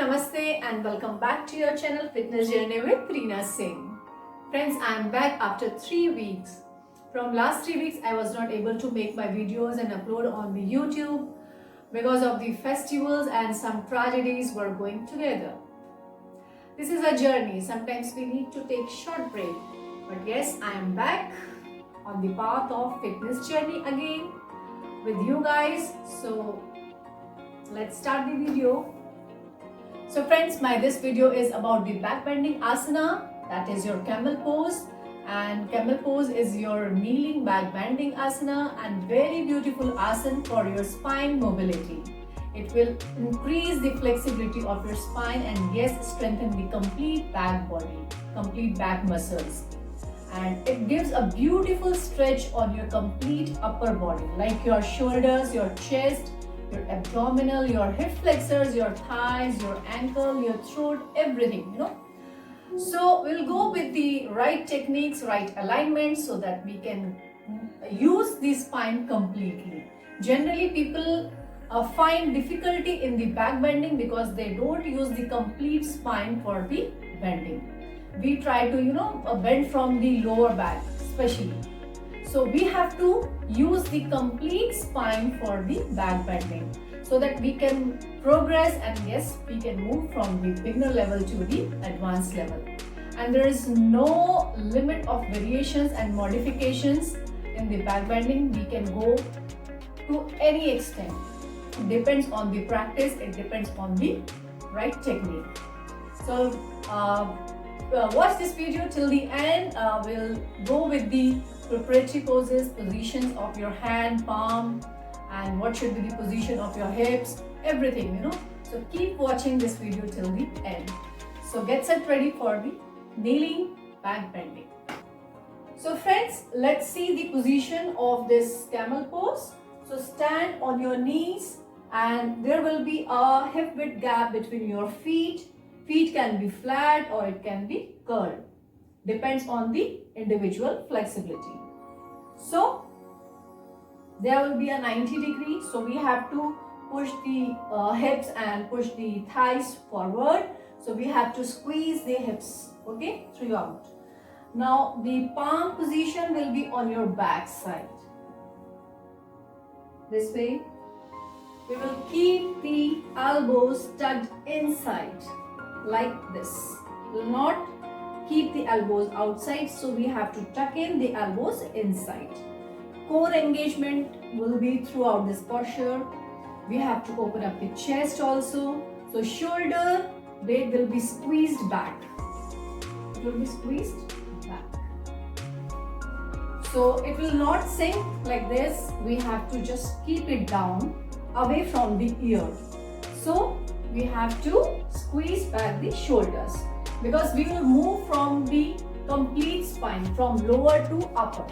Namaste and welcome back to your channel Fitness Journey with Reena Singh. Friends, I am back after 3 weeks. From last 3 weeks, I was not able to make my videos and upload on the YouTube because of the festivals and some tragedies were going together. This is a journey. Sometimes we need to take short break. But yes, I am back on the path of fitness journey again with you guys. So let's start the video. So friends, this video is about the back bending asana, that is your camel pose, and camel pose is your kneeling back bending asana and very beautiful asana for your spine mobility. It will increase the flexibility of your spine and yes, strengthen the complete back body, complete back muscles. And it gives a beautiful stretch on your complete upper body, like your shoulders, your chest, your abdominal, your hip flexors, your thighs, your ankle, your throat, everything, So we'll go with the right techniques, right alignment so that we can use the spine completely. Generally, people find difficulty in the back bending because they don't use the complete spine for the bending. We try to, bend from the lower back, especially. So we have to use the complete spine for the back bending so that we can progress and yes, we can move from the beginner level to the advanced level. And there is no limit of variations and modifications in the back bending. We can go to any extent. It depends on the practice, it depends on the right technique. So watch this video till the end. We'll go with the preparatory poses, positions of your hand, palm, and what should be the position of your hips, everything, So keep watching this video till the end. So get set ready for the kneeling back bending. So friends, let's see the position of this camel pose. So stand on your knees and there will be a hip width gap between your feet. Feet can be flat or it can be curled. Depends on the individual flexibility. So there will be a 90 degree. So we have to push the hips and push the thighs forward. So we have to squeeze the hips, okay, throughout. Now the palm position will be on your back side. This way. We will keep the elbows tucked inside like this. We will not keep the elbows outside, so we have to tuck in the elbows inside. Core engagement will be throughout this posture. We have to open up the chest also. So shoulder blade will be squeezed back. It will be squeezed back. So it will not sink like this. We have to just keep it down away from the ear. So we have to squeeze back the shoulders because we will move from the complete spine from lower to upper.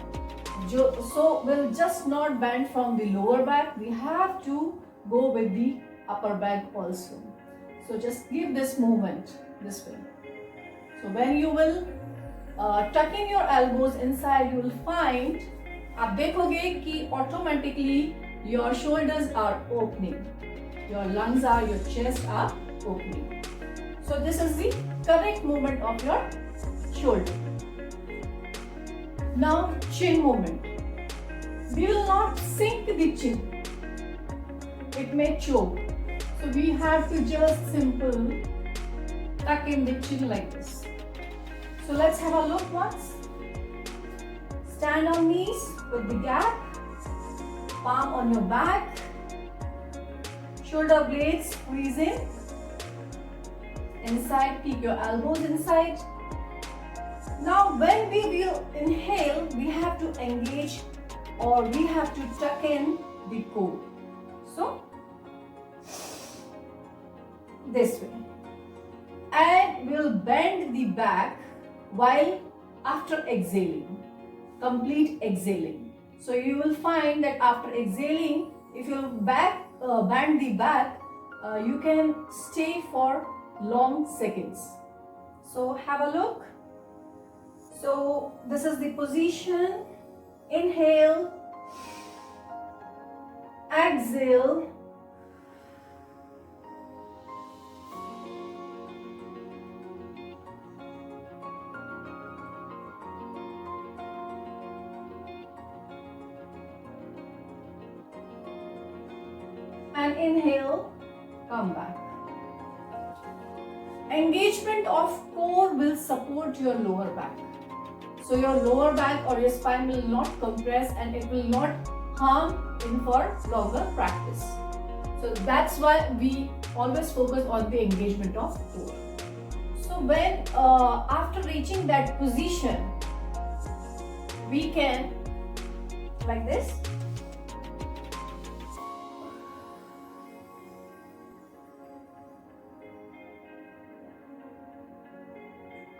So we'll just not bend from the lower back. We have to go with the upper back also. So just give this movement this way. So when you will tuck in your elbows inside, you will find, आप देखोगे कि automatically your shoulders are opening. Your lungs are, your chest are opening. So this is the correct movement of your shoulder. Now chin movement. We will not sink the chin. It may choke. So we have to just simple tuck in the chin like this. So let's have a look once. Stand on knees with the gap. Palm on your back. Shoulder blades squeeze in. Inside, keep your elbows inside. Now when we will inhale, we have to engage or we have to tuck in the core. So, this way. And we'll bend the back while after exhaling. Complete exhaling. So you will find that after exhaling, if you bend the back, you can stay for long seconds. So have a look. So this is the position. Inhale, exhale, and inhale, come back. Engagement of core will support your lower back. So your lower back or your spine will not compress and it will not harm in for longer practice. So that's why we always focus on the engagement of core. So when after reaching that position, we can like this.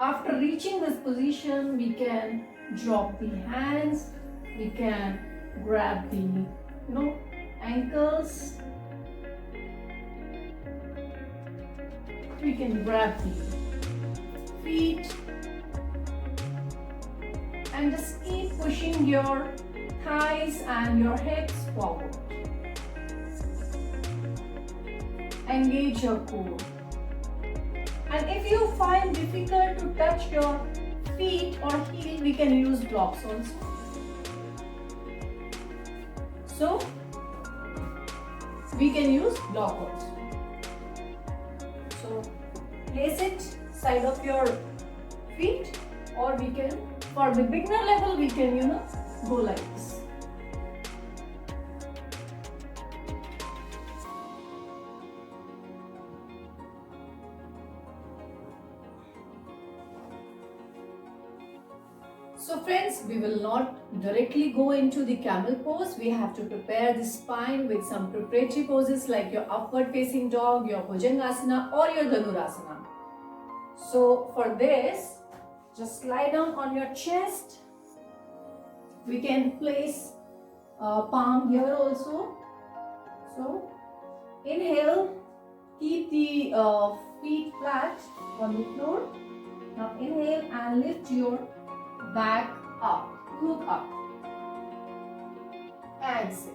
After reaching this position, we can drop the hands, we can grab the ankles, we can grab the feet and just keep pushing your thighs and your hips forward. Engage your core. And if you find difficult to touch your feet or heel, we can use blocks also. So, we can use block also. So, place it side of your feet, or we can, for the beginner level, we can, go like this. So friends, we will not directly go into the camel pose. We have to prepare the spine with some preparatory poses like your upward facing dog, your Bhujangasana or your Dhanurasana. So for this, just lie down on your chest. We can place palm here also. So inhale, keep the feet flat on the floor. Now inhale and lift your back up, look up, exhale.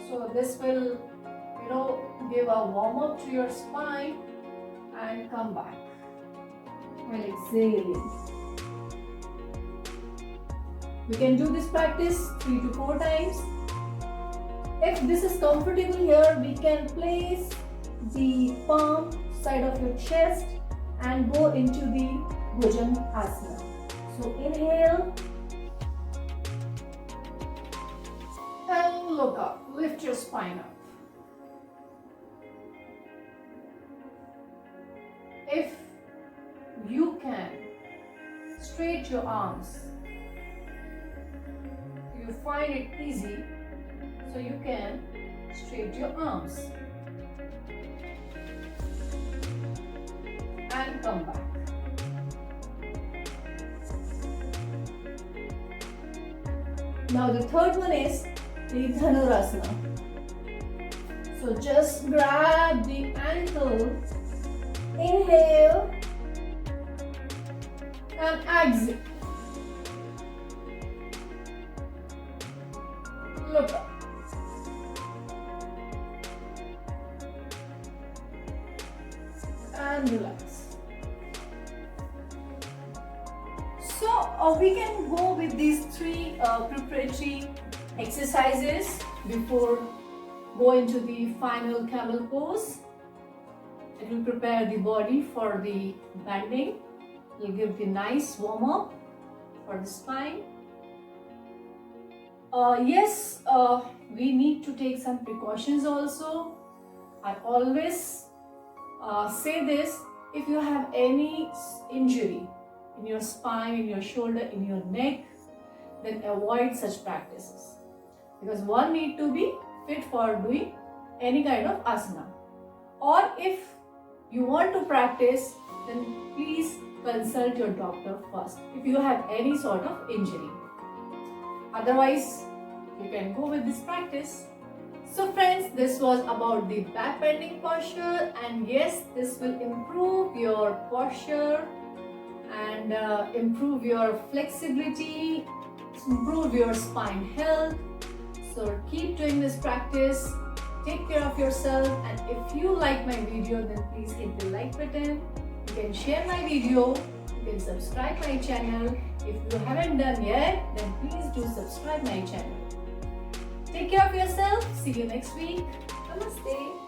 So this will, give a warm up to your spine and come back while exhaling. We can do this practice 3 to 4 times. If this is comfortable here, we can place the palm side of your chest and go into the Bhujangasana. So inhale and look up, lift your spine up. If you can, straight your arms. You find it easy, so you can straight your arms. And come back. Now the third one is the Dhanurasana. So just grab the ankle, inhale and exhale. Look up. And relax. So we can go with these 3 preparatory exercises before go into the final camel pose. It will prepare the body for the bending. It will give the nice warm up for the spine. Yes, we need to take some precautions also. I always say this: if you have any injury in your spine, in your shoulder, in your neck, then avoid such practices, because one need to be fit for doing any kind of asana. Or if you want to practice, then please consult your doctor first if you have any sort of injury. Otherwise, you can go with this practice. So friends, this was about the back bending posture, and yes, this will improve your posture and improve your flexibility, improve your spine health. So keep doing this practice, take care of yourself, and if you like my video, then please hit the like button. You can share my video, you can subscribe my channel. If you haven't done yet, then please do subscribe my channel. Take care of yourself. See you next week. Namaste.